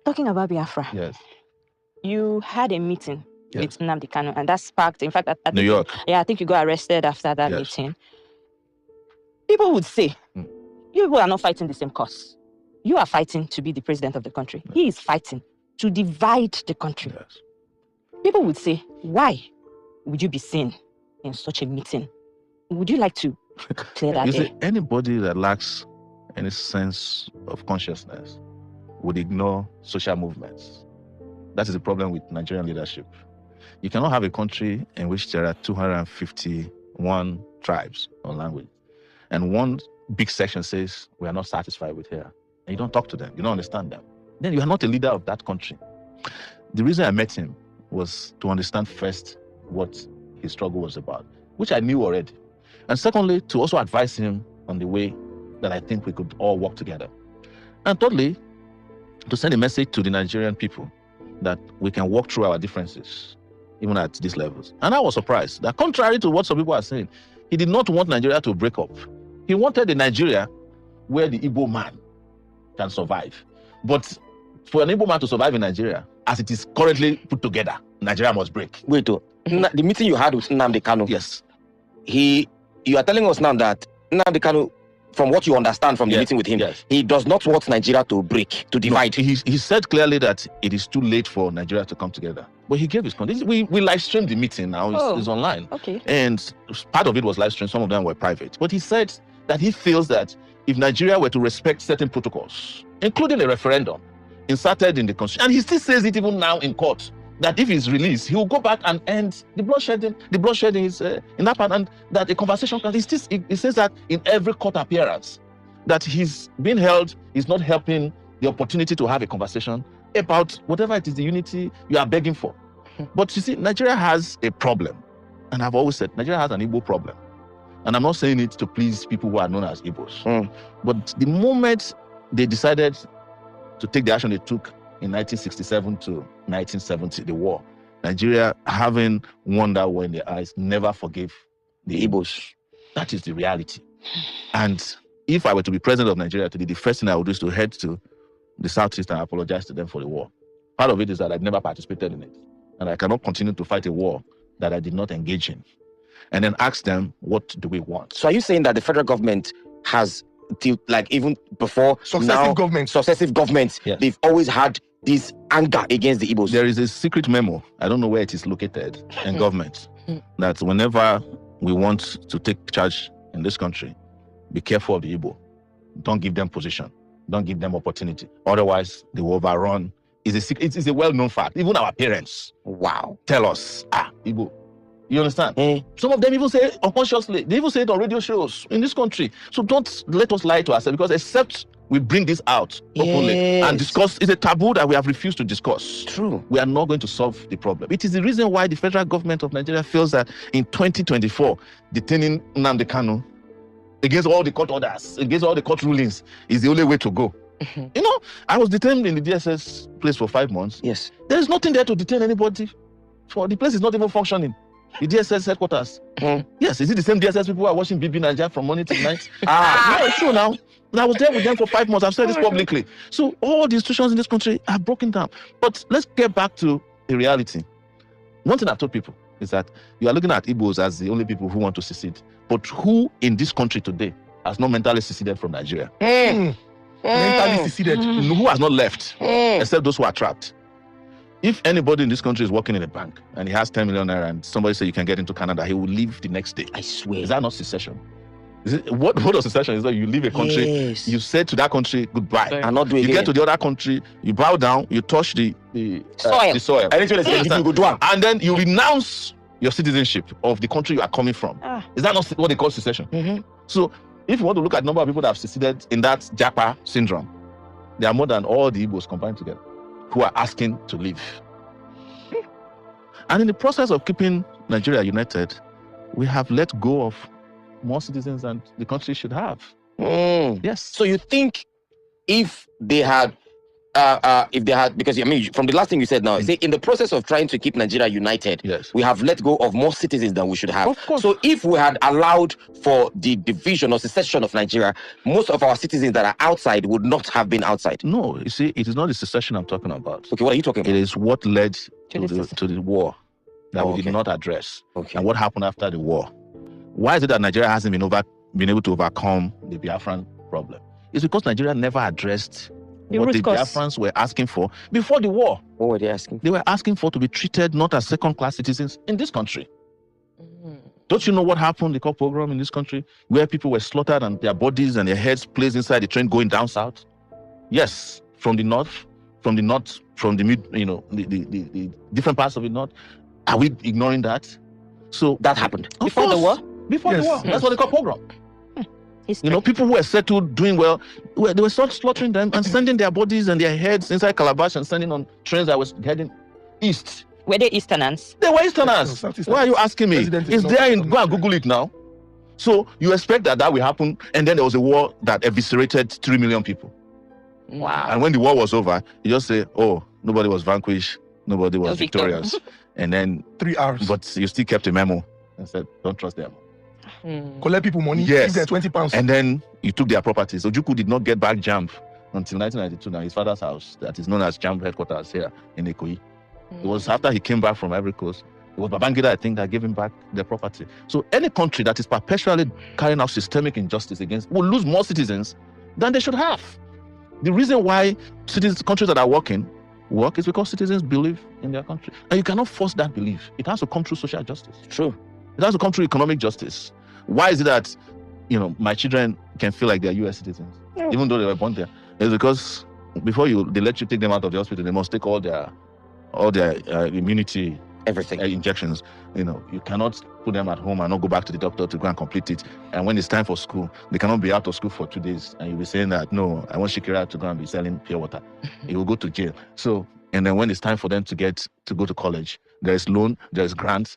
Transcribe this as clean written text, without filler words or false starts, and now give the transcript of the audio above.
Talking about Biafra. Yes. You had a meeting Yes. with Nnamdi Kanu, and that sparked, in fact, I New think, York. I think you got arrested after that Yes. meeting. People would say, you people are not fighting the same cause. You are fighting to be the president of the country. He is fighting to divide the country. Yes. People would say, why would you be seen in such a meeting? Would you like to clear that You air? see, anybody that lacks any sense of consciousness would ignore social movements. That is the problem with Nigerian leadership. You cannot have a country in which there are 251 tribes or languages, and one big section says, we are not satisfied with here. And you don't talk to them, you don't understand them. Then you are not a leader of that country. The reason I met him was to understand first what his struggle was about, which I knew already. And secondly, to also advise him on the way that I think we could all work together. And thirdly, to send a message to the Nigerian people that we can walk through our differences, even at these levels. And I was surprised that, contrary to what some people are saying, he did not want Nigeria to break up. He wanted a Nigeria where the Igbo man can survive. But for an Igbo man to survive in Nigeria, as it is currently put together, Nigeria must break. Wait, the meeting you had with Nnamdi Kanu, Yes. You are telling us now that Nnamdi Kanu, from what you understand from the meeting with him, he does not want Nigeria to break, to divide. No, he said clearly that it is too late for Nigeria to come together. But he gave his conditions. We live streamed the meeting now. It's online. Okay. And part of it was live streamed. Some of them were private. But he said that he feels that if Nigeria were to respect certain protocols, including a referendum inserted in the constitution, and he still says it even now in court, that if he's released, he will go back and end the bloodshedding. The bloodshedding is in that part, and that a conversation can. He says that in every court appearance, that he's being held is not helping the opportunity to have a conversation about whatever it is, the unity you are begging for. But you see, Nigeria has a problem, and I've always said Nigeria has an Igbo problem, and I'm not saying it to please people who are known as Igbos. But the moment they decided to take the action they took in 1967 to 1970, the war, Nigeria, having won that war in their eyes, never forgave the Igbos. That is the reality. And if I were to be president of Nigeria today, the first thing I would do is to head to the Southeast and apologize to them for the war. Part of it is that I've never participated in it, and I cannot continue to fight a war that I did not engage in. And then ask them, what do we want? So are you saying that the federal government has, even before successive governments, they've always had this anger against the Igbos? There is a secret memo, I don't know where it is located, in government, that whenever we want to take charge in this country, be careful of the Igbo. Don't give them position. Don't give them opportunity. Otherwise, they will overrun. It's a well-known fact. Even our parents, tell us, Igbo. You understand? Some of them even say it unconsciously. They even say it on radio shows in this country. So don't let us lie to ourselves, because except we bring this out openly and discuss, it's a taboo that we have refused to discuss. True. We are not going to solve the problem. It is the reason why the federal government of Nigeria feels that in 2024, detaining Nnamdi Kanu against all the court orders, against all the court rulings, is the only way to go. You know, I was detained in the DSS place for 5 months. Yes. There is nothing there to detain anybody. For the place is not even functioning. The DSS headquarters. Yes, is it the same DSS people who are watching BB Nigeria from morning till night? No, it's true now. I was there with them for 5 months. I've said this publicly. So all the institutions in this country are broken down. But let's get back to the reality. One thing I've told people is that you are looking at Igbos as the only people who want to secede. But who in this country today has not mentally seceded from Nigeria? Mentally seceded. Who has not left? Except those who are trapped. If anybody in this country is working in a bank and he has 10 million naira and somebody says you can get into Canada, he will leave the next day. I swear. Is that not secession? What of secession is that you leave a country, you say to that country goodbye, and not do it you again. get to the other country, you bow down, you touch the soil, and then you renounce your citizenship of the country you are coming from. Is that not what they call secession? So if you want to look at the number of people that have seceded in that Japa syndrome, there are more than all the Igbos combined together who are asking to leave. And in the process of keeping Nigeria united, we have let go of more citizens than the country should have. Yes. So you think if they had if they had, because I mean, from the last thing you said now, say in the process of trying to keep Nigeria united, yes, we have let go of more citizens than we should have. Of course. So if we had allowed for the division or secession of Nigeria, most of our citizens that are outside would not have been outside. No, you see, it is not the secession I'm talking about. Okay, what are you talking about? It is what led to the war that we did not address. Okay. And what happened after the war. Why is it that Nigeria hasn't been able to overcome the Biafran problem? It's because Nigeria never addressed what the Biafrans were asking for before the war. What were they asking? They were asking for to be treated not as second-class citizens in this country. Don't you know what happened, the pogrom in this country, where people were slaughtered and their bodies and their heads placed inside the train going down south? Yes, from the different parts of the north. Are we ignoring that? So that happened before the war. Before the war, that's what they call pogrom. History. You know, people who were settled, doing well, they were slaughtering them and sending their bodies and their heads inside calabash and sending on trains that was heading east. Were they Easterners? They were Easterners. Why are you asking me? It's there in, go and Google it now. So you expect that will happen, and then there was a war that eviscerated 3 million people. Wow. And when the war was over, you just say, oh, nobody was vanquished, nobody was victorious. And then 3 hours. But you still kept a memo and said, don't trust them. Collect people money, yes, give them £20. And then you took their properties. Ojukwu did not get back JAMB until 1992, now his father's house, that is known as JAMB headquarters here in Ikoyi. It was after he came back from Ivory Coast. It was Babangida, I think, that gave him back their property. So any country that is perpetually carrying out systemic injustice against will lose more citizens than they should have. The reason why countries that are work is because citizens believe in their country. And you cannot force that belief. It has to come through social justice. True. It has to come through economic justice. Why is it that, my children can feel like they're US citizens, even though they were born there? It's because before they let you take them out of the hospital, they must take all their immunity, everything, injections. You cannot put them at home and not go back to the doctor to go and complete it. And when it's time for school, they cannot be out of school for 2 days. And you'll be saying that, no, I want Shikira to go and be selling pure water. He will go to jail. So, and then when it's time for them to go to college, there is loan, there is grants,